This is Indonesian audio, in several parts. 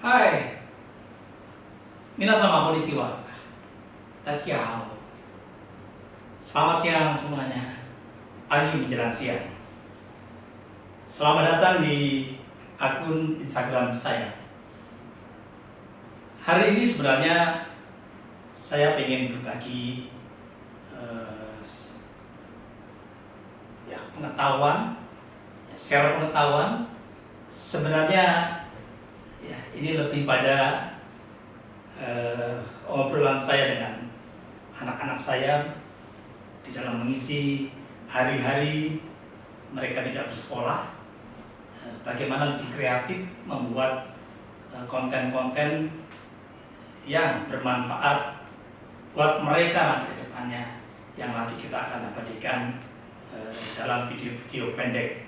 Hai, minasan konnichiwa. Tachihao. Selamat siang semuanya. Pagi menjelang siang. Selamat datang di akun Instagram saya. Hari ini sebenarnya saya ingin berbagi pengetahuan, share pengetahuan. Sebenarnya ini lebih pada obrolan saya dengan anak-anak saya di dalam mengisi hari-hari mereka tidak bersekolah. Bagaimana lebih kreatif membuat konten-konten yang bermanfaat buat mereka nanti ke depannya, yang nanti kita akan abadikan dalam video-video pendek.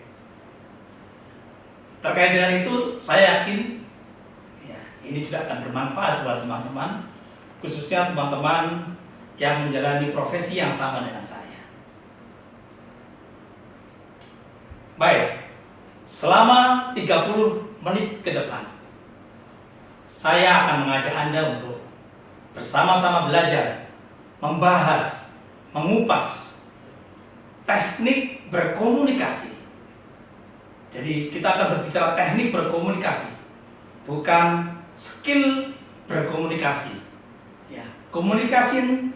Terkait dengan itu, saya yakin ini juga akan bermanfaat buat teman-teman, khususnya teman-teman yang menjalani profesi yang sama dengan saya. Baik, selama 30 menit ke depan, saya akan mengajak Anda untuk bersama-sama belajar, membahas, mengupas teknik berkomunikasi. Jadi kita akan berbicara teknik berkomunikasi, bukan skill berkomunikasi. Communication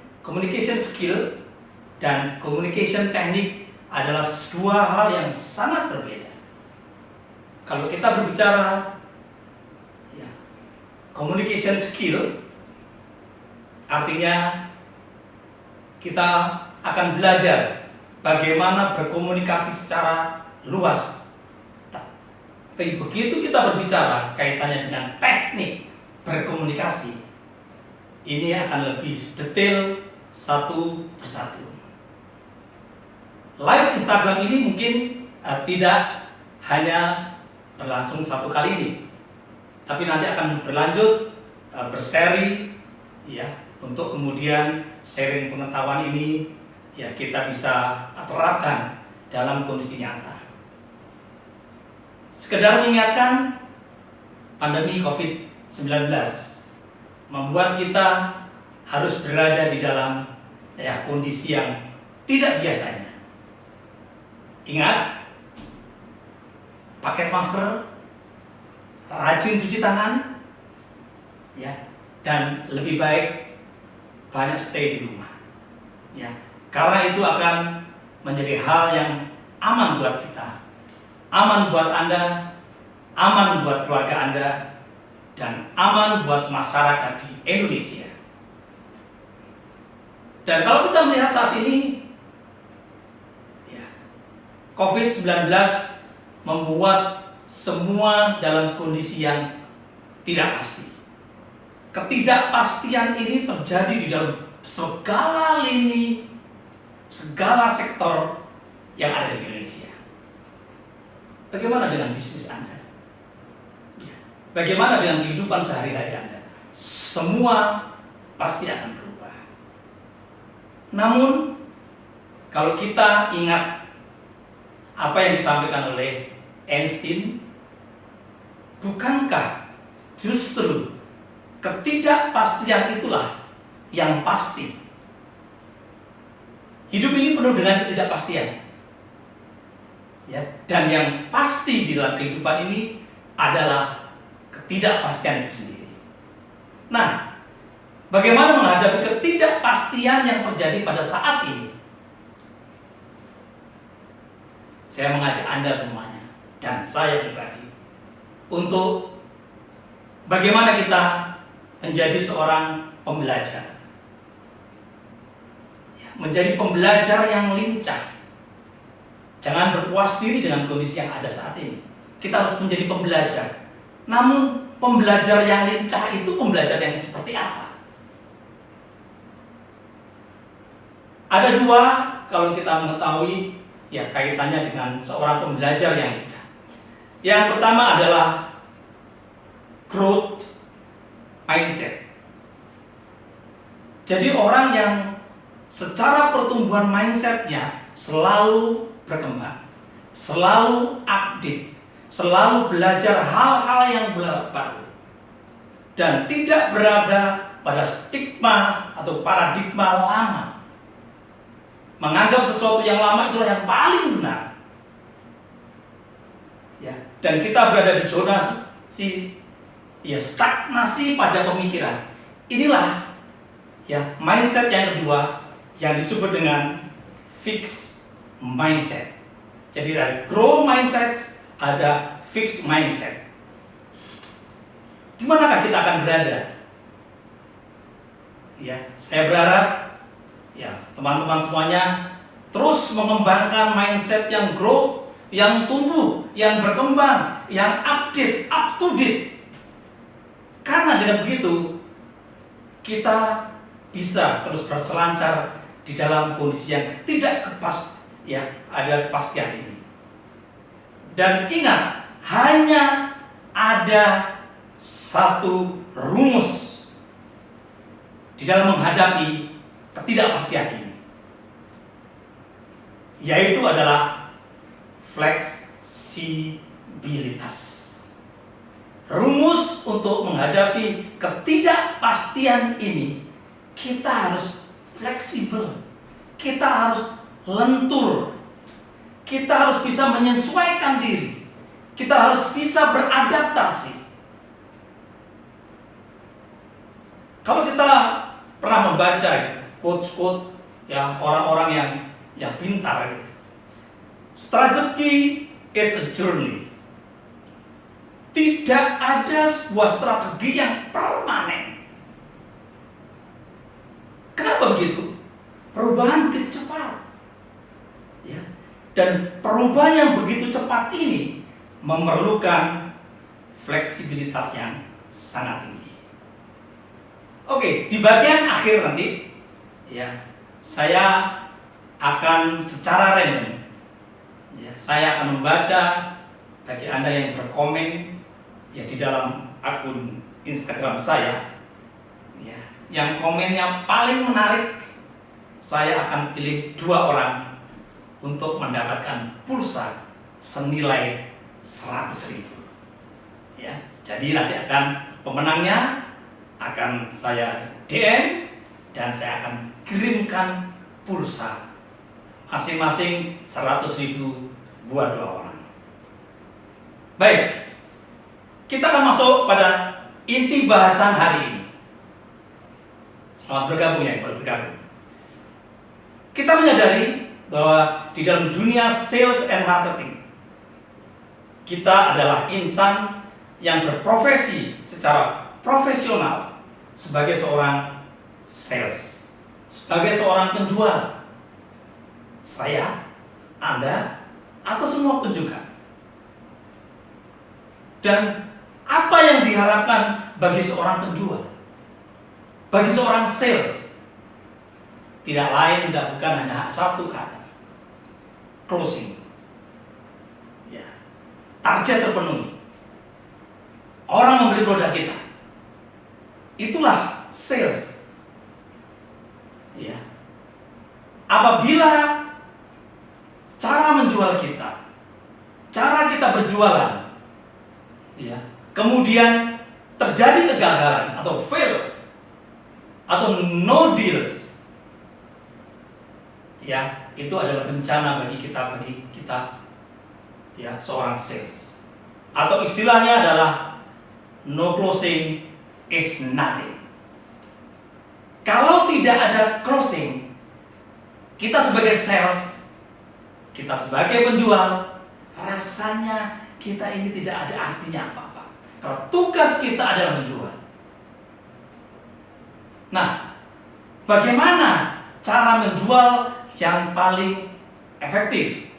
skill dan communication teknik adalah dua hal yang sangat berbeda. Kalau kita berbicara communication skill, artinya kita akan belajar bagaimana berkomunikasi secara luas. Tapi begitu kita berbicara kaitannya dengan teknik berkomunikasi, ini akan lebih detail satu persatu. Live Instagram ini mungkin tidak hanya berlangsung satu kali ini, tapi nanti akan berlanjut berseri untuk kemudian sharing pengetahuan ini kita bisa terapkan dalam kondisi nyata. Sekedar mengingatkan, pandemi COVID-19 membuat kita harus berada di dalam kondisi yang tidak biasanya. Ingat, pakai masker, rajin cuci tangan, dan lebih baik banyak stay di rumah. Karena itu akan menjadi hal yang aman buat kita, aman buat Anda, aman buat keluarga Anda, dan aman buat masyarakat di Indonesia. Dan kalau kita melihat saat ini, COVID-19 membuat semua dalam kondisi yang tidak pasti. Ketidakpastian ini terjadi di dalam segala lini, segala sektor yang ada di Indonesia. Bagaimana dengan bisnis Anda? Bagaimana dengan kehidupan sehari-hari Anda? Semua pasti akan berubah. Namun, kalau kita ingat apa yang disampaikan oleh Einstein, bukankah justru ketidakpastian itulah yang pasti? Hidup ini penuh dengan ketidakpastian. Dan yang pasti di dalam kehidupan ini adalah ketidakpastian itu sendiri. Nah, bagaimana menghadapi ketidakpastian yang terjadi pada saat ini? Saya mengajak Anda semuanya, dan saya pribadi, untuk bagaimana kita menjadi seorang pembelajar. Menjadi pembelajar yang lincah. Jangan berpuas diri dengan kondisi yang ada saat ini. Kita harus menjadi pembelajar. Namun pembelajar yang lincah itu pembelajar yang seperti apa? Ada dua kalau kita mengetahui kaitannya dengan seorang pembelajar yang lincah. Yang pertama adalah growth mindset. Jadi orang yang secara pertumbuhan mindsetnya selalu berkembang, selalu update, selalu belajar hal-hal yang baru. dan tidak berada pada stigma atau paradigma lama. Menganggap sesuatu yang lama itulah yang paling benar. Ya, dan kita berada di zona stagnasi pada pemikiran. Inilah ya mindset yang kedua yang disebut dengan fixed mindset. Jadi dari grow mindset ada fixed mindset. Di manakah kita akan berada? Ya, saya berharap ya teman-teman semuanya terus mengembangkan mindset yang grow, yang tumbuh, yang berkembang, yang update, up to date. Karena dengan begitu kita bisa terus berselancar di dalam kondisi yang tidak ada kepastian ini. Dan ingat, hanya ada satu rumus di dalam menghadapi ketidakpastian ini, yaitu adalah fleksibilitas. Rumus untuk menghadapi ketidakpastian ini, kita harus fleksibel, kita harus lentur, kita harus bisa menyesuaikan diri, kita harus bisa beradaptasi. Kalau kita pernah membaca quotes-quotes yang orang-orang yang pintar gitu. Strategy is a journey. Tidak ada sebuah strategi yang permanen. Kenapa begitu? Perubahan begitu cepat. Ya. Dan perubahan yang begitu cepat ini memerlukan fleksibilitas yang sangat tinggi. Oke, di bagian akhir nanti ya, saya akan secara random ya, saya akan membaca bagi Anda yang berkomen ya di dalam akun Instagram saya ya, yang komennya paling menarik, saya akan pilih 2 orang untuk mendapatkan pulsa senilai 100.000 ya. Jadi nanti akan pemenangnya akan saya DM dan saya akan kirimkan pulsa masing-masing 100.000 buat 2 orang. Baik, kita akan masuk pada inti bahasan hari ini. Selamat bergabung ya, bergabung. Kita menyadari bahwa di dalam dunia sales and marketing, kita adalah insan yang berprofesi secara profesional sebagai seorang sales, sebagai seorang penjual. Saya, Anda, atau semua pun juga. Dan apa yang diharapkan bagi seorang penjual, bagi seorang sales, tidak lain tidak bukan hanya satu kata: closing. Ya, target terpenuhi. Orang membeli produk kita. Itulah sales. Ya. Apabila cara menjual kita, cara kita berjualan, ya, kemudian terjadi kegagalan atau fail atau no deals, ya, itu adalah bencana bagi kita ya, seorang sales. Atau istilahnya adalah no closing is nothing. Kalau tidak ada closing, kita sebagai sales, kita sebagai penjual, rasanya kita ini tidak ada artinya apa-apa. Kalau tugas kita adalah menjual. Nah, bagaimana cara menjual yang paling efektif?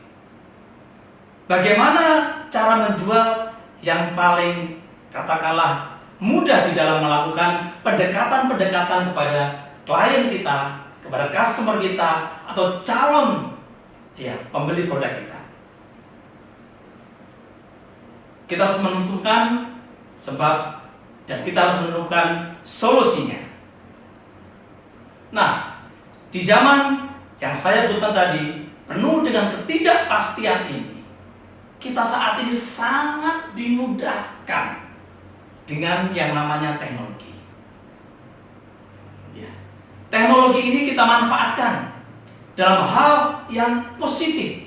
Bagaimana cara menjual yang paling, katakanlah, mudah di dalam melakukan pendekatan-pendekatan kepada klien kita, kepada customer kita, atau calon ya pembeli produk kita? Kita harus menentukan sebab dan kita harus menentukan solusinya. Nah, di zaman yang saya sebutkan tadi penuh dengan ketidakpastian ini, kita saat ini sangat dimudahkan dengan yang namanya teknologi. Ya. Teknologi ini kita manfaatkan dalam hal yang positif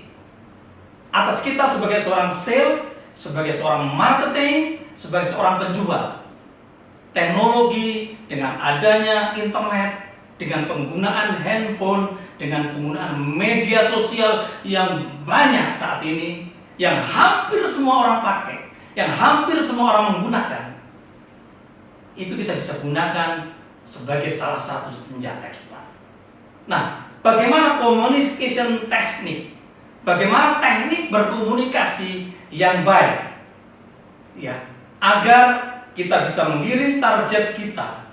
atas kita sebagai seorang sales, sebagai seorang marketing, sebagai seorang penjual. Teknologi dengan adanya internet, dengan penggunaan handphone, dengan penggunaan media sosial yang banyak saat ini, yang hampir semua orang pakai, yang hampir semua orang menggunakan, itu kita bisa gunakan sebagai salah satu senjata kita. Nah, bagaimana communication teknik? Bagaimana teknik berkomunikasi yang baik? Ya, agar kita bisa mengirim target kita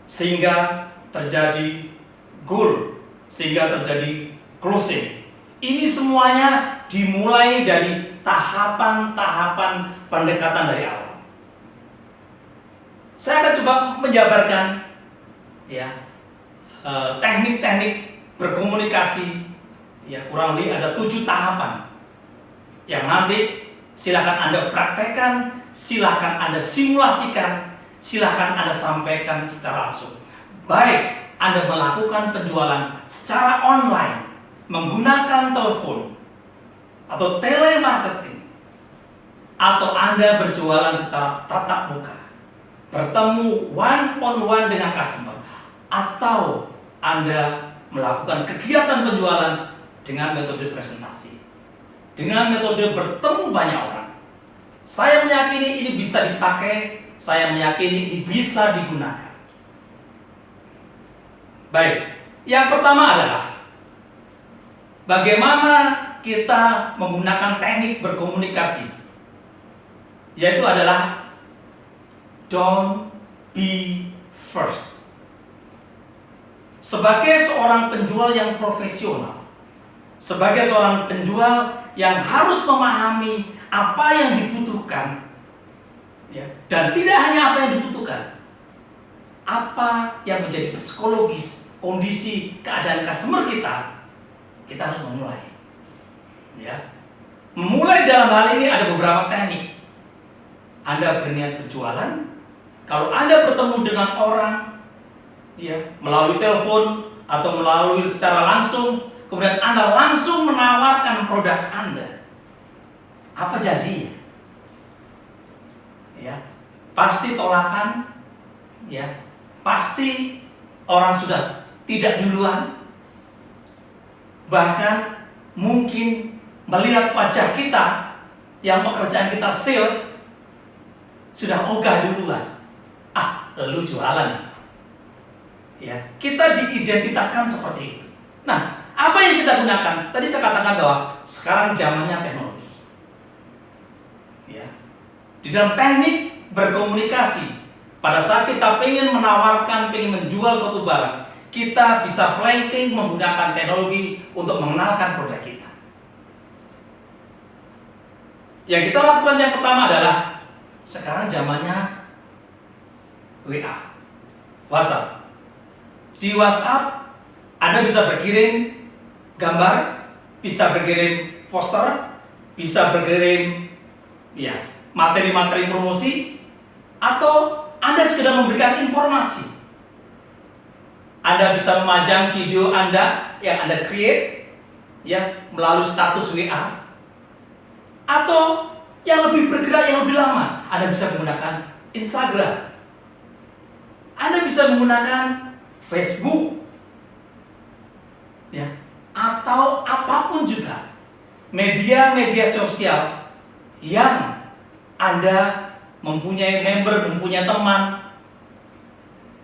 sehingga terjadi goal, sehingga terjadi closing. Ini semuanya dimulai dari tahapan-tahapan pendekatan dari awal. Saya akan coba menjabarkan ya teknik-teknik berkomunikasi. Ya, kurang lebih ada 7 tahapan yang nanti silakan Anda praktekkan, silakan Anda simulasikan, silakan Anda sampaikan secara langsung. Baik Anda melakukan penjualan secara online, menggunakan telepon atau telemarketing, atau Anda berjualan secara tatap muka, bertemu one on one dengan customer, atau Anda melakukan kegiatan penjualan dengan metode presentasi, dengan metode bertemu banyak orang. Saya meyakini ini bisa dipakai, saya meyakini ini bisa digunakan. Baik, yang pertama adalah bagaimana kita menggunakan teknik berkomunikasi, yaitu adalah don't be first. Sebagai seorang penjual yang profesional, sebagai seorang penjual yang harus memahami apa yang dibutuhkan, ya, dan tidak hanya apa yang dibutuhkan, apa yang menjadi psikologis, kondisi, keadaan customer kita harus memulai. Ya, memulai dalam hal ini ada beberapa teknik. Anda berniat berjualan, kalau Anda bertemu dengan orang, ya, melalui telepon atau melalui secara langsung, kemudian Anda langsung menawarkan produk Anda, apa jadinya? Ya, pasti tolakan, ya, pasti orang sudah tidak duluan, bahkan mungkin melihat wajah kita yang pekerjaan kita sales sudah ogah duluan. Ah, lu jualan. Ya, kita diidentitaskan seperti itu. Nah, apa yang kita gunakan? Tadi saya katakan bahwa sekarang zamannya teknologi. Ya. Di dalam teknik berkomunikasi, pada saat kita ingin menawarkan, ingin menjual suatu barang, kita bisa flanking menggunakan teknologi untuk mengenalkan produk kita. Yang kita lakukan yang pertama adalah sekarang zamannya WA, WhatsApp. Di WhatsApp Anda bisa berkirim gambar, bisa berkirim poster, bisa berkirim ya materi-materi promosi, atau Anda sekedar memberikan informasi. Anda bisa memajang video Anda yang Anda create ya melalui status WA, atau yang lebih bergerak, yang lebih lama, Anda bisa menggunakan Instagram, Anda bisa menggunakan Facebook, ya, atau apapun juga media-media sosial yang Anda mempunyai member, mempunyai teman,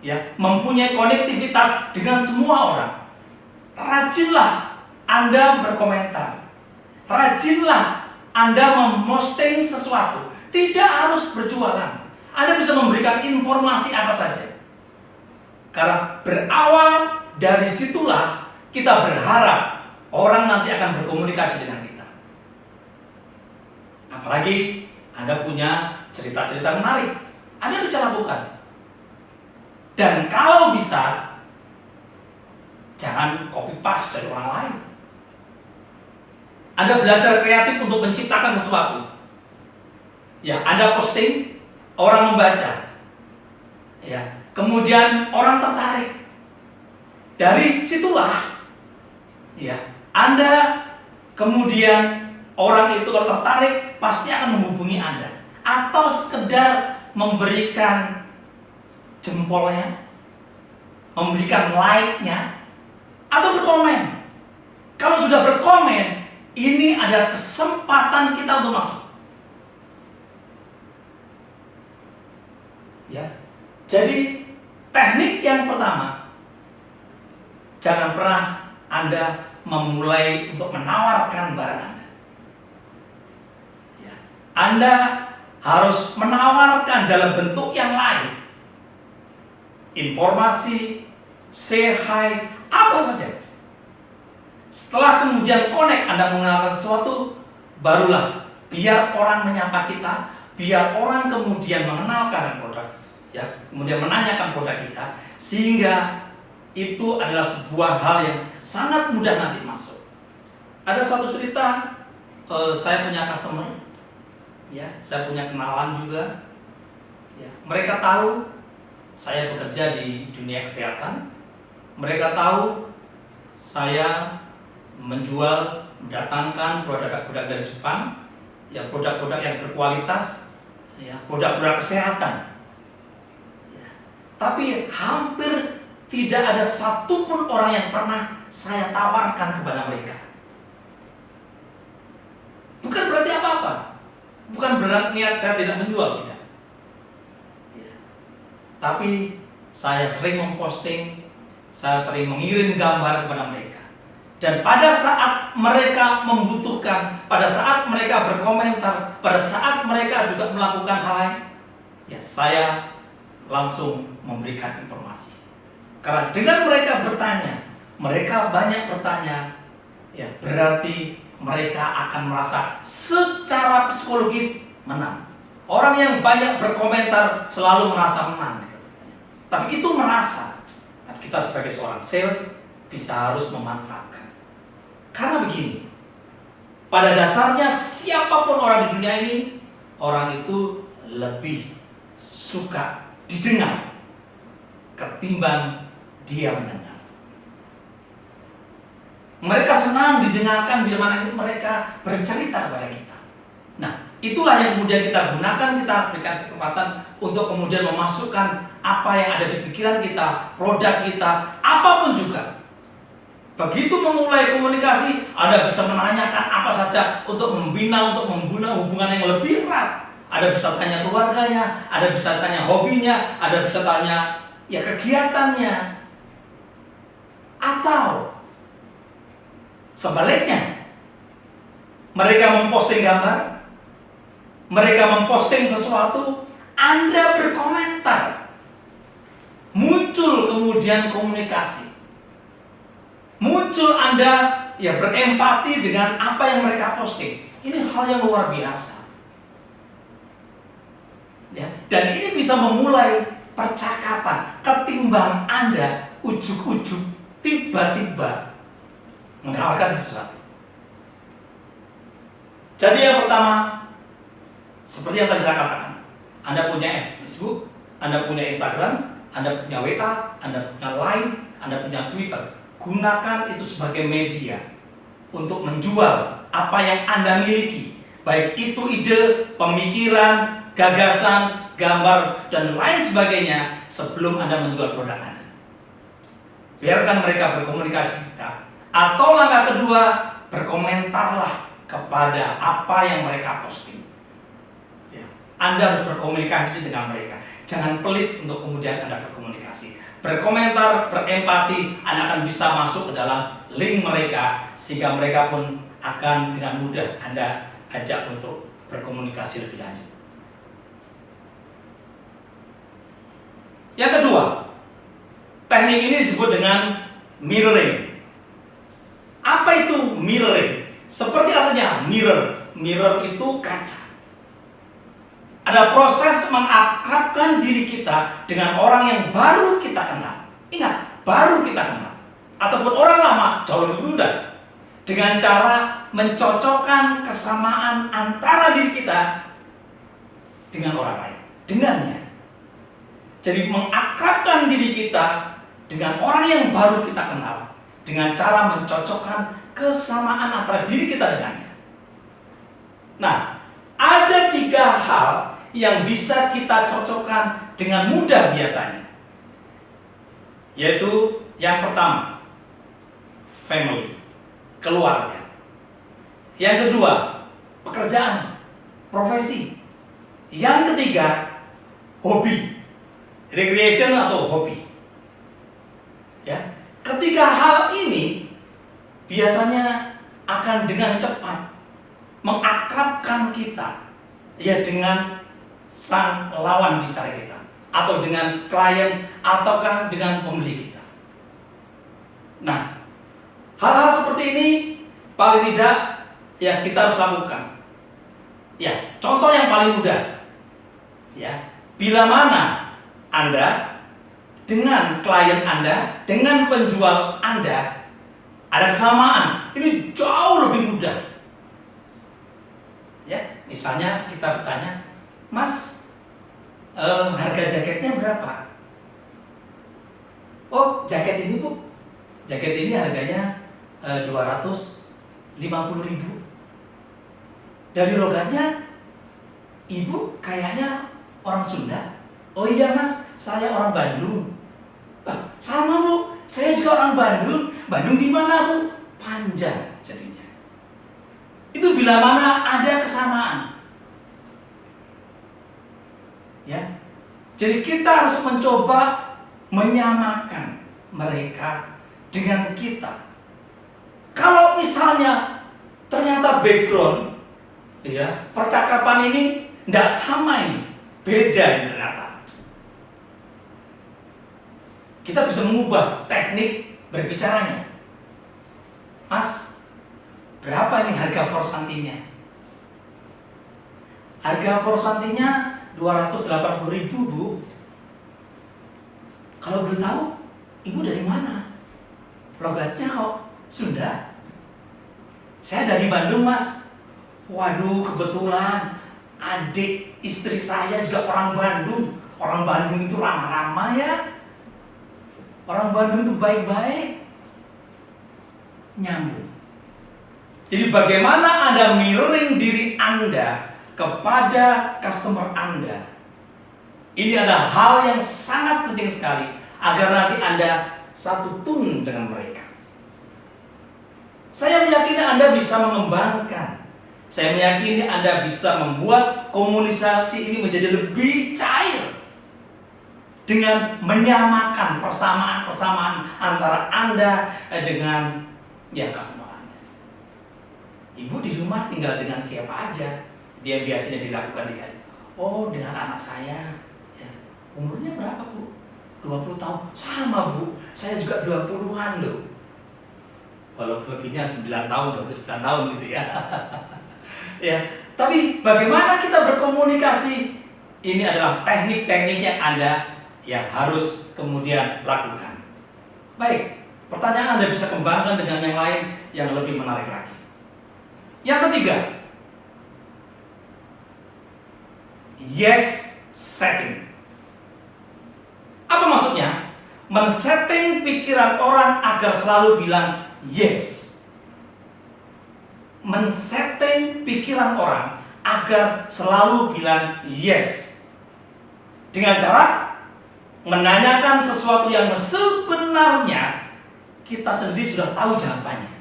ya, mempunyai konektivitas dengan semua orang. Rajinlah Anda berkomentar, rajinlah Anda memposting sesuatu. Tidak harus berjualan, Anda bisa memberikan informasi apa saja. Karena berawal dari situlah kita berharap orang nanti akan berkomunikasi dengan kita. Apalagi Anda punya cerita-cerita menarik, Anda bisa lakukan. Dan kalau bisa, jangan copy paste dari orang lain. Anda belajar kreatif untuk menciptakan sesuatu. Ya, Anda posting, orang membaca. ya, kemudian orang tertarik. Dari situlah, ya, Anda kemudian orang itu kalau tertarik pasti akan menghubungi Anda, atau sekedar memberikan jempolnya, memberikan like-nya, atau berkomen. Kalau sudah berkomen, ini adalah kesempatan kita untuk masuk. Ya. Jadi teknik yang pertama, jangan pernah Anda memulai untuk menawarkan barang Anda. Ya. Anda harus menawarkan dalam bentuk yang lain. Informasi, say hi, apa saja. Setelah kemudian connect, Anda mengenalkan sesuatu, barulah biar orang menyapa kita, biar orang kemudian mengenalkan produk, ya, kemudian menanyakan produk kita, sehingga itu adalah sebuah hal yang sangat mudah nanti masuk. Ada satu cerita, saya punya customer, ya, saya punya kenalan juga, ya, mereka tahu saya bekerja di dunia kesehatan, mereka tahu saya menjual, mendatangkan produk-produk dari Jepang, ya, produk-produk yang berkualitas, ya, produk-produk kesehatan. Ya. Tapi hampir tidak ada satupun orang yang pernah saya tawarkan kepada mereka. Bukan berarti apa-apa, bukan berarti niat saya tidak menjual, tidak. Ya. Tapi saya sering memposting, saya sering mengirim gambar kepada mereka. Dan pada saat mereka membutuhkan, pada saat mereka berkomentar, pada saat mereka juga melakukan hal lain, ya, saya langsung memberikan informasi. Karena dengan mereka bertanya, mereka banyak bertanya, ya, berarti mereka akan merasa secara psikologis menang. Orang yang banyak berkomentar selalu merasa menang. Tapi itu merasa. Tapi kita sebagai seorang sales bisa harus memanfaatkan. Karena begini, pada dasarnya siapapun orang di dunia ini, orang itu lebih suka didengar ketimbang dia mendengar. Mereka senang didengarkan bila mana mereka bercerita kepada kita. Nah, itulah yang kemudian kita gunakan, kita berikan kesempatan untuk kemudian memasukkan apa yang ada di pikiran kita, produk kita, apapun juga. Begitu memulai komunikasi, Anda bisa menanyakan apa saja untuk membina, untuk membangun hubungan yang lebih erat. Anda bisa tanya keluarganya, Anda bisa tanya hobinya, Anda bisa tanya, ya, kegiatannya. Atau sebaliknya, mereka memposting gambar, mereka memposting sesuatu, Anda berkomentar. Muncul kemudian komunikasi. Muncul Anda, ya, berempati dengan apa yang mereka posting. Ini hal yang luar biasa. Ya, dan ini bisa memulai percakapan ketimbang Anda ujuk-ujuk tiba-tiba menawarkan sesuatu. Jadi yang pertama, seperti yang tadi saya katakan, Anda punya Facebook, Anda punya Instagram, Anda punya WA, Anda punya Line, Anda punya Twitter. Gunakan itu sebagai media untuk menjual apa yang Anda miliki, baik itu ide, pemikiran, gagasan, gambar, dan lain sebagainya sebelum Anda menjual produk Anda. Biarkan mereka berkomunikasi kita. Atau langkah kedua, berkomentarlah kepada apa yang mereka posting. Ya. Anda harus berkomunikasi dengan mereka. Jangan pelit untuk kemudian Anda berkomunikasi. Berkomentar, berempati, Anda akan bisa masuk ke dalam link mereka, sehingga mereka pun akan dengan mudah Anda ajak untuk berkomunikasi lebih lanjut. Yang kedua, teknik ini disebut dengan mirroring. Apa itu mirroring? Seperti artinya mirror. Mirror itu kaca. Ada proses mengakrabkan diri kita dengan orang yang baru kita kenal. Ingat, baru kita kenal. Ataupun orang lama, jauh lebih muda. Dengan cara mencocokkan kesamaan antara diri kita dengan orang lain. Dengannya. Jadi mengakrabkan diri kita dengan orang yang baru kita kenal dengan cara mencocokkan kesamaan antara diri kita dengannya. Nah, ada 3 hal yang bisa kita cocokkan dengan mudah biasanya. Yaitu yang pertama, family, keluarga. Yang kedua, pekerjaan, profesi. Yang ketiga, hobi, recreation atau hobi. Ya, ketiga hal ini biasanya akan dengan cepat mengakrabkan kita ya dengan sang lawan bicara kita, atau dengan klien, ataukah dengan pembeli kita. Nah, hal-hal seperti ini paling tidak ya kita harus lakukan. Ya, contoh yang paling mudah. Ya, bila mana Anda dengan klien Anda, dengan penjual Anda ada kesamaan, ini jauh lebih mudah. Ya, misalnya kita bertanya, Mas, harga jaketnya berapa? Oh, jaket ini Bu, jaket ini harganya 250.000. Dari logatnya, Ibu kayaknya orang Sunda. Oh iya Mas, saya orang Bandung. Sama Bu, saya juga orang Bandung. Bandung di mana Bu? Panjang jadinya. Itu bila mana ada kesamaan. Ya, jadi kita harus mencoba menyamakan mereka dengan kita. Kalau misalnya ternyata background, ya, percakapan ini tidak sama ini, beda ini ternyata. Kita bisa mengubah teknik berbicaranya. Mas, berapa ini harga forsantinya? Harga forsantinya 280.000 Bu. Kalau boleh tahu, Ibu dari mana? Logatnya kok Sunda? Saya dari Bandung Mas. Waduh, kebetulan adik istri saya juga orang Bandung. Orang Bandung itu ramah-ramah ya. Orang Bandung itu baik-baik. Nyambung. Jadi bagaimana Anda mirroring diri Anda kepada customer Anda? Ini adalah hal yang sangat penting sekali agar nanti Anda satu tune dengan mereka. Saya meyakini Anda bisa mengembangkan. Saya meyakini Anda bisa membuat komunikasi ini menjadi lebih cair dengan menyamakan persamaan-persamaan antara Anda dengan customer Anda. Ibu di rumah tinggal dengan siapa aja? Dia biasanya dilakukan dengan anak saya. Ya. Umurnya berapa Bu? 20 tahun. Sama Bu, saya juga 20-an loh. Walaupun lebihnya 9 tahun, 29 tahun gitu ya. Ya, tapi bagaimana kita berkomunikasi? Ini adalah teknik-teknik yang Anda harus kemudian lakukan. Baik, pertanyaan Anda bisa kembangkan dengan yang lain yang lebih menarik lagi. Yang ketiga, yes setting. Apa maksudnya? Men-setting pikiran orang agar selalu bilang yes. Men-setting pikiran orang agar selalu bilang yes. Dengan cara menanyakan sesuatu yang sebenarnya kita sendiri sudah tahu jawabannya.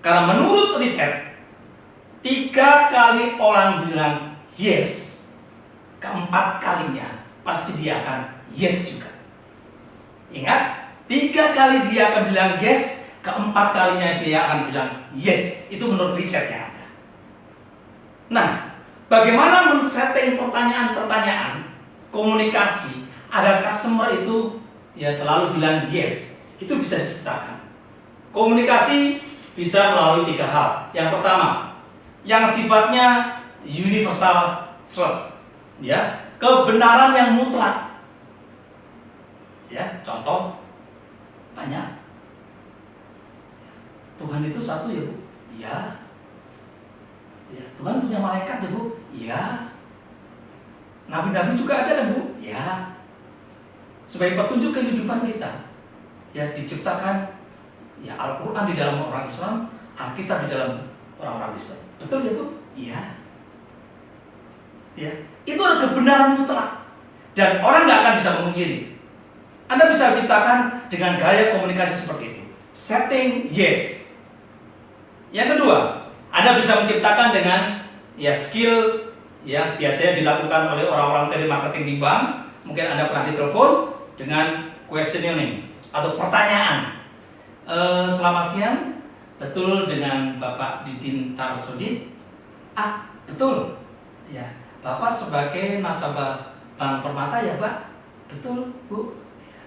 Karena menurut riset, 3 kali orang bilang yes, keempat kalinya pasti dia akan yes juga. Ingat, 3 kali dia akan bilang yes, keempat kalinya dia akan bilang yes. Itu menurut riset yang ada. Nah, bagaimana men-setting pertanyaan-pertanyaan komunikasi agar customer itu selalu bilang yes? Itu bisa diciptakan. Komunikasi bisa melalui 3 hal. Yang pertama, yang sifatnya universal truth, kebenaran yang mutlak. Contoh banyak. Tuhan itu satu ya Bu? Ya. Tuhan punya malaikat ya Bu? Ya. Nabi-nabi juga ada kan Bu? Ya. Sebagai petunjuk kehidupan kita. Ya, diciptakan ya Al-Quran di dalam orang Islam, Alkitab di dalam orang-orang Islam. Betul ya Bu? Iya. Ya, itu adalah kebenaran mutlak dan orang nggak akan bisa memungkiri. Anda bisa ciptakan dengan gaya komunikasi seperti itu. Setting yes. Yang kedua, Anda bisa menciptakan dengan ya skill ya biasanya dilakukan oleh orang-orang telemarketing di bank. Mungkin Anda pernah ditelepon dengan questioning atau pertanyaan. Selamat siang, betul dengan Bapak Didin Tarsudin? Ah, betul. Ya, Bapak sebagai nasabah Bank Permata ya Pak? Betul Bu. Ya.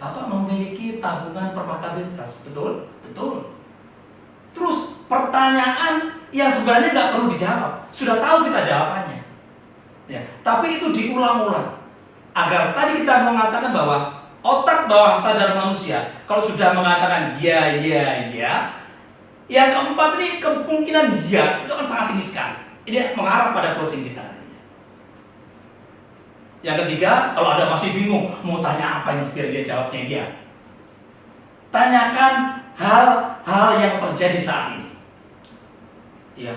Bapak memiliki tabungan Permata Bintras, betul? Betul. Terus pertanyaan yang sebenarnya nggak perlu dijawab, sudah tahu kita jawabannya. Ya, tapi itu diulang-ulang agar tadi kita mengatakan bahwa otak bawah sadar manusia kalau sudah mengatakan ya, yang keempat ini kemungkinan ya itu akan sangat tinggi sekali. Ini mengarah pada closing kita nantinya. Yang ketiga, kalau Anda masih bingung mau tanya apa yang biar dia jawabnya ya, tanyakan hal-hal yang terjadi saat ini. Ya,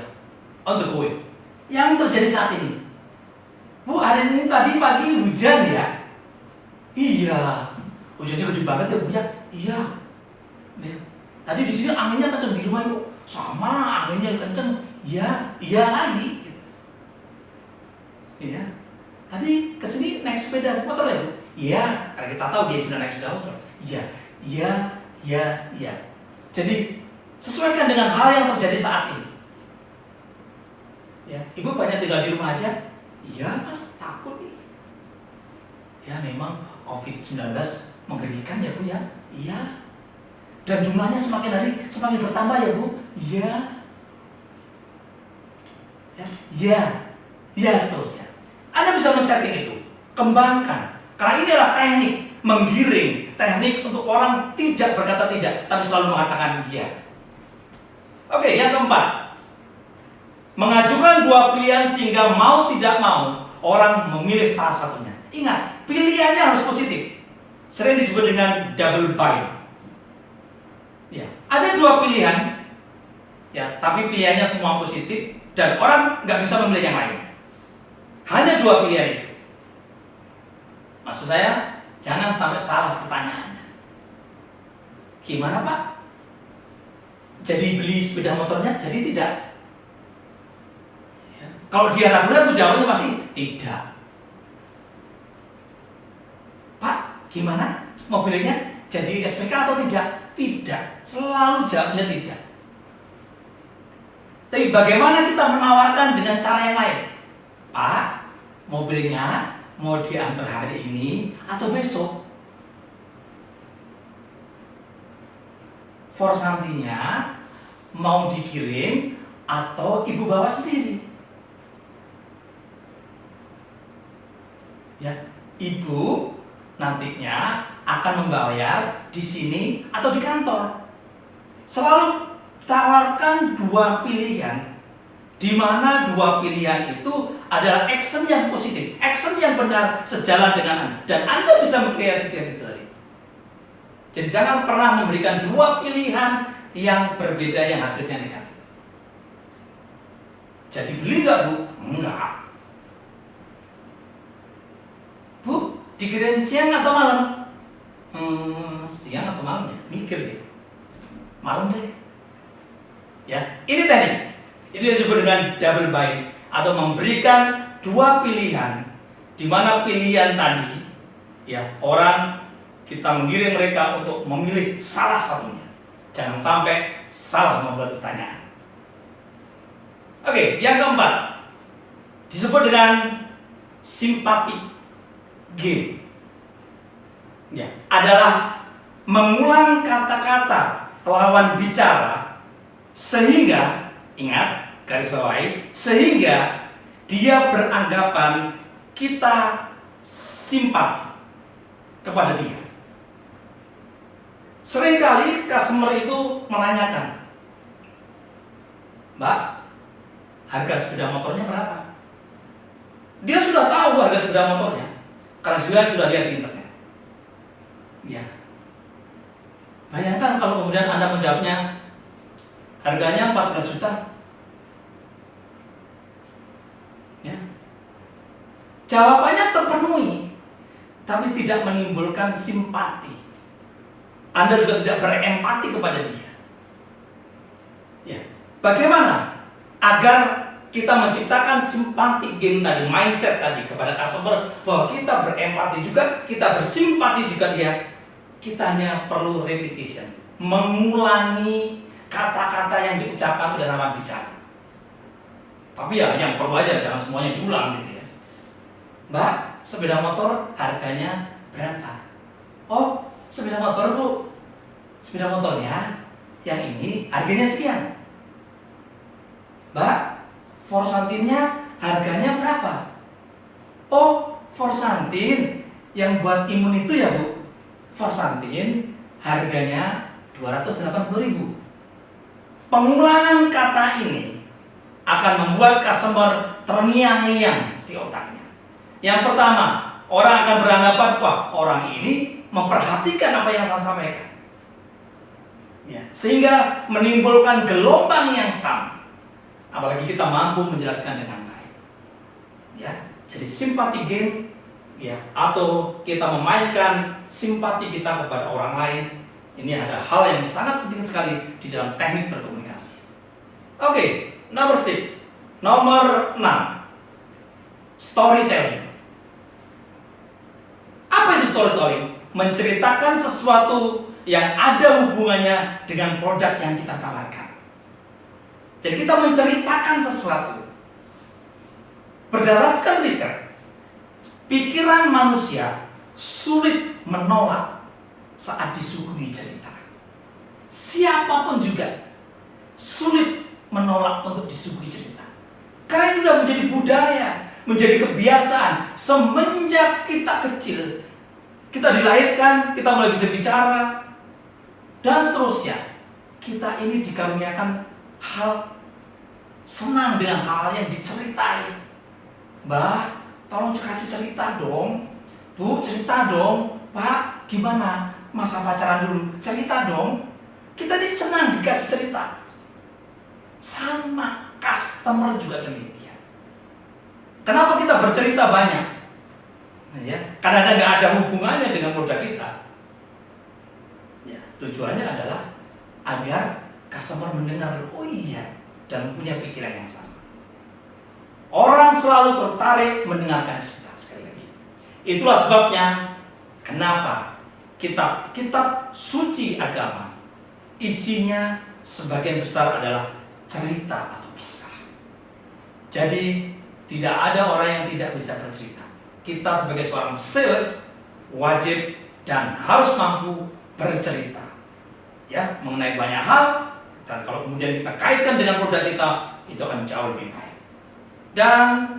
on the going. Yang terjadi saat ini. Bu, hari ini tadi pagi hujan ya? Iya. Hujannya gede banget ya Bu ya? Iya. Ya. Tadi di sini anginnya kenceng di rumah Bu. Sama, anginnya kenceng. Iya, iya lagi. Gitu. Iya. Tadi kesini naik sepeda motor ya Bu? Iya, karena kita tahu dia sudah naik sepeda motor. Iya, iya. Jadi sesuaikan dengan hal yang terjadi saat ini. Ya, Ibu banyak tinggal di rumah aja? Iya Mas, takut nih. Ya memang COVID-19 mengerikan ya Bu ya? Iya. Dan jumlahnya semakin hari semakin bertambah ya Bu? Iya. Ya seterusnya. Anda bisa men-setting itu, kembangkan. Karena ini adalah teknik menggiring, teknik untuk orang tidak berkata tidak, tapi selalu mengatakan iya. Oke, yang keempat. Mengajukan dua pilihan sehingga mau tidak mau orang memilih salah satunya. Ingat, pilihannya harus positif. Sering disebut dengan double bind. Ya, ada dua pilihan, ya, tapi pilihannya semua positif dan orang nggak bisa memilih yang lain. Hanya dua pilihan itu. Maksud saya, jangan sampai salah pertanyaannya. Gimana Pak? Jadi beli sepeda motornya? Jadi tidak. Kalau dia ragu-ragu jawabnya pasti tidak. Pak, gimana? Mobilnya jadi SPK atau tidak? Tidak. Selalu jawabnya tidak. Tapi bagaimana kita menawarkan dengan cara yang lain? Pak, mobilnya mau diantar hari ini atau besok? For nantinya mau dikirim atau Ibu bawa sendiri? Ya, Ibu nantinya akan membayar di sini atau di kantor. Selalu tawarkan dua pilihan, di mana dua pilihan itu adalah action yang positif, action yang benar sejalan dengan Anda, dan Anda bisa mengkreasikan itu tadi. Jadi jangan pernah memberikan dua pilihan yang berbeda yang hasilnya negatif. Jadi beli nggak Bu? Enggak. Bu, dikirim siang atau malam? Siang atau malam ya? Mikir deh. Malam deh. Ya, ini teknik. Itu disebut dengan double bind atau memberikan dua pilihan, di mana pilihan tadi, ya orang kita menggiring mereka untuk memilih salah satunya. Jangan sampai salah membuat pertanyaan. Oke, yang keempat disebut dengan sympathetic game. Ya, adalah mengulang kata-kata lawan bicara sehingga, ingat, garis bawahi, sehingga dia beranggapan kita simpati kepada dia. Seringkali customer itu menanyakan, Mbak, harga sepeda motornya berapa? Dia sudah tahu harga sepeda motornya karena dia sudah lihat di internet. Ya. Bayangkan kalau kemudian Anda menjawabnya harganya 14 juta. Ya. Jawabannya terpenuhi, tapi tidak menimbulkan simpati. Anda juga tidak berempati kepada dia. Ya. Bagaimana agar kita menciptakan simpati game tadi, mindset tadi kepada customer, bahwa kita berempati juga, kita bersimpati jika kita hanya perlu repetition, mengulangi kata-kata yang diucapkan oleh lawan bicara. Tapi ya yang perlu aja, jangan semuanya diulang gitu ya. Mbak, sepeda motor harganya berapa? Oh, sepeda motor Bu, sepeda motornya yang ini harganya sekian. Mbak, Forsantinnya harganya berapa? Oh, Forsantin yang buat imun itu ya Bu. Forsantin harganya 280.000. Pengulangan kata ini akan membuat customer terngiang-ngiang di otaknya. Yang pertama, orang akan beranggapan, wah, orang ini memperhatikan apa yang saya sampaikan. Ya, sehingga menimbulkan gelombang yang sama. Apalagi kita mampu menjelaskan dengan baik. Ya, jadi simpati game, ya, atau kita memainkan simpati kita kepada orang lain, ini ada hal yang sangat penting sekali di dalam teknik berkomunikasi. Oke, nomor 6, storytelling. Apa itu storytelling? Menceritakan sesuatu yang ada hubungannya dengan produk yang kita tawarkan. Jadi kita menceritakan sesuatu. Berdasarkan riset, pikiran manusia sulit menolak saat disuguhi cerita. Siapapun juga sulit menolak untuk disuguhi cerita. Karena ini sudah menjadi budaya, menjadi kebiasaan. Semenjak kita kecil, kita dilahirkan, kita mulai bisa bicara, dan seterusnya. Kita ini dikaruniakan hal senang dengan hal yang diceritai. Mbah, tolong kasih cerita dong. Bu, cerita dong. Pak, gimana? Masa pacaran dulu, cerita dong. Kita ini senang dikasih cerita. Sama customer juga demikian. Kenapa kita bercerita banyak? Ya, karena nggak ada hubungannya dengan produk kita. Ya, tujuannya adalah agar customer mendengar, oh iya, dan punya pikiran yang sama. Orang selalu tertarik mendengarkan cerita. Sekali lagi, itulah sebabnya kenapa kitab suci agama isinya sebagian besar adalah cerita atau kisah. Jadi tidak ada orang yang tidak bisa bercerita. Kita sebagai seorang sales wajib dan harus mampu bercerita, ya, mengenai banyak hal. Dan kalau kemudian kita kaitkan dengan produk kita, itu akan jauh lebih baik. Dan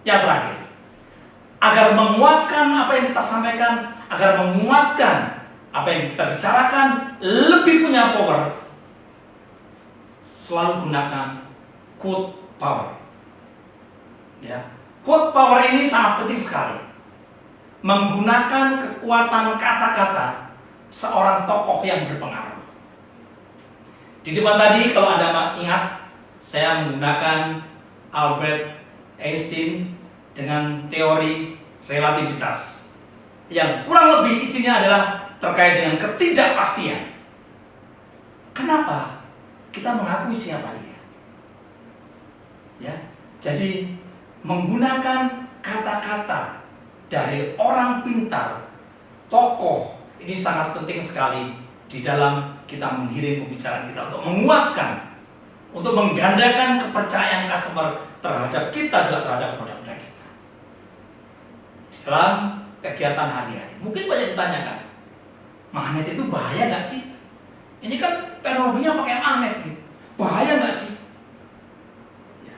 yang terakhir, agar menguatkan apa yang kita sampaikan, agar menguatkan apa yang kita bicarakan, lebih punya power, selalu gunakan quote power. Ya, quote power ini sangat penting sekali. Menggunakan kekuatan kata-kata seorang tokoh yang berpengaruh. Di depan tadi, kalau Anda ingat, saya menggunakan Albert Einstein dengan teori relativitas, yang kurang lebih isinya adalah terkait dengan ketidakpastian. Kenapa kita mengakui siapa dia? Ya, jadi menggunakan kata-kata dari orang pintar, tokoh, ini sangat penting sekali di dalam kita menggiring pembicaraan kita untuk menguatkan, untuk menggandakan kepercayaan customer terhadap kita juga terhadap produk-produk kita. Di dalam kegiatan hari-hari, mungkin banyak ditanyakan, magnet itu bahaya nggak sih? Ini kan teknologinya pakai magnet nih, bahaya nggak sih? Ya.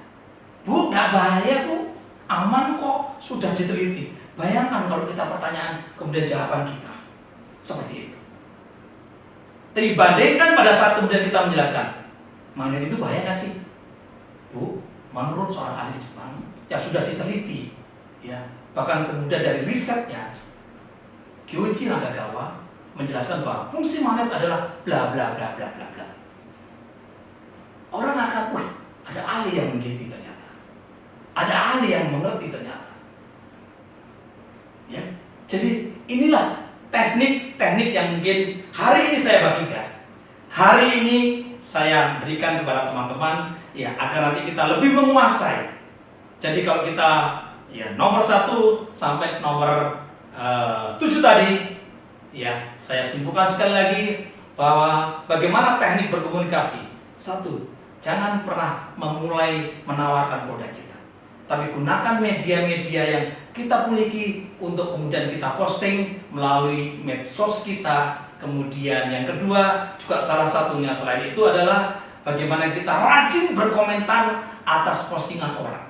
Bu, nggak bahaya Bu, aman kok, sudah diteliti. Bayangkan kalau kita pertanyaan kemudian jawaban kita seperti itu. Dibandingkan pada saat kemudian kita menjelaskan, magnet itu bahaya nggak sih? Bu, menurut seorang ahli Jepang yang sudah diteliti Ya, bahkan kemudian dari risetnya, Kyoichi Nagagawa menjelaskan bahwa fungsi magnet adalah bla bla bla bla bla bla. Orang akan, wah, ada ahli yang meneliti ternyata. Ada ahli yang mengerti ternyata. Ya, jadi inilah teknik-teknik yang mungkin hari ini saya bagikan. Hari ini saya berikan kepada teman-teman ya agar nanti kita lebih menguasai. Jadi kalau kita ya nomor 1 sampai nomor 7 tadi ya saya simpulkan sekali lagi bahwa bagaimana teknik berkomunikasi. 1, jangan pernah memulai menawarkan produk kita, tapi gunakan media-media yang kita miliki untuk kemudian kita posting melalui medsos kita. Kemudian yang kedua juga salah satunya selain itu adalah bagaimana kita rajin berkomentar atas postingan orang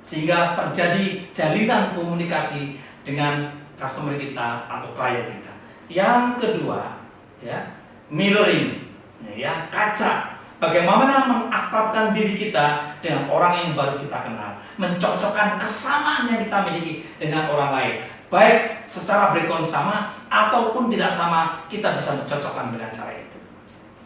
sehingga terjadi jalinan komunikasi dengan customer kita atau klien kita. Yang kedua ya, mirroring ya, kaca. Bagaimana mengakrabkan diri kita dengan orang yang baru kita kenal, mencocokkan kesamaan yang kita miliki dengan orang lain, baik secara background sama ataupun tidak sama, kita bisa mencocokkan dengan cara itu.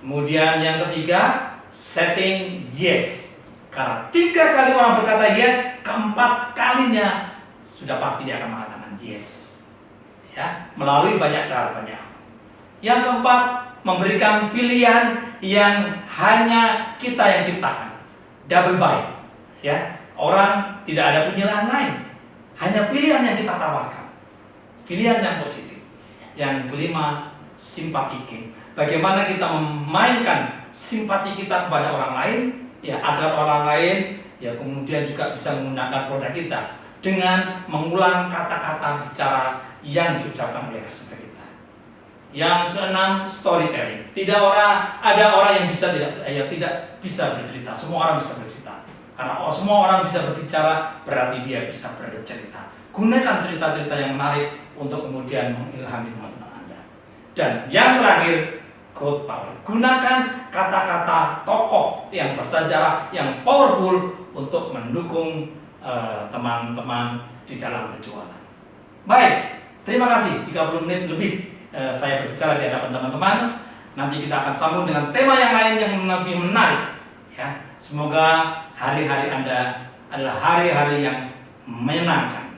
Kemudian yang ketiga, setting yes. Karena 3 kali orang berkata yes, keempat kalinya sudah pasti dia akan mengatakan yes. Ya, melalui banyak cara, banyak hal. Yang keempat, memberikan pilihan yang hanya kita yang ciptakan. Double buy. Ya, orang tidak ada pilihan lain. Hanya pilihan yang kita tawarkan. Pilihan yang positif. Yang kelima, simpati game. Bagaimana kita memainkan simpati kita kepada orang lain ya agar orang lain ya kemudian juga bisa menggunakan produk kita dengan mengulang kata-kata bicara yang diucapkan oleh customer kita. Yang keenam, storytelling. Ada orang yang tidak bisa bercerita. Semua orang bisa bercerita. Karena semua orang bisa berbicara, berarti dia bisa bercerita. Gunakan cerita-cerita yang menarik untuk kemudian mengilhami teman-teman Anda. Dan yang terakhir, quote power. Gunakan kata-kata tokoh yang bersejarah, yang powerful untuk mendukung teman-teman di dalam perjuangan. Baik, terima kasih. 30 menit lebih saya berbicara di hadapan teman-teman. Nanti kita akan sambung dengan tema yang lain yang lebih menarik. Ya, semoga hari-hari Anda adalah hari-hari yang menyenangkan.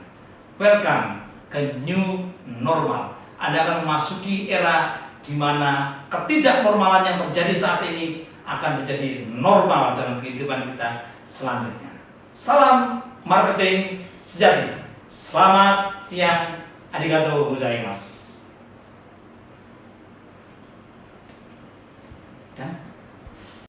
Welcome ke new normal. Anda akan memasuki era di mana ketidaknormalan yang terjadi saat ini akan menjadi normal dalam kehidupan kita selanjutnya. Salam marketing sejati. Selamat siang. Arigatou gozaimasu.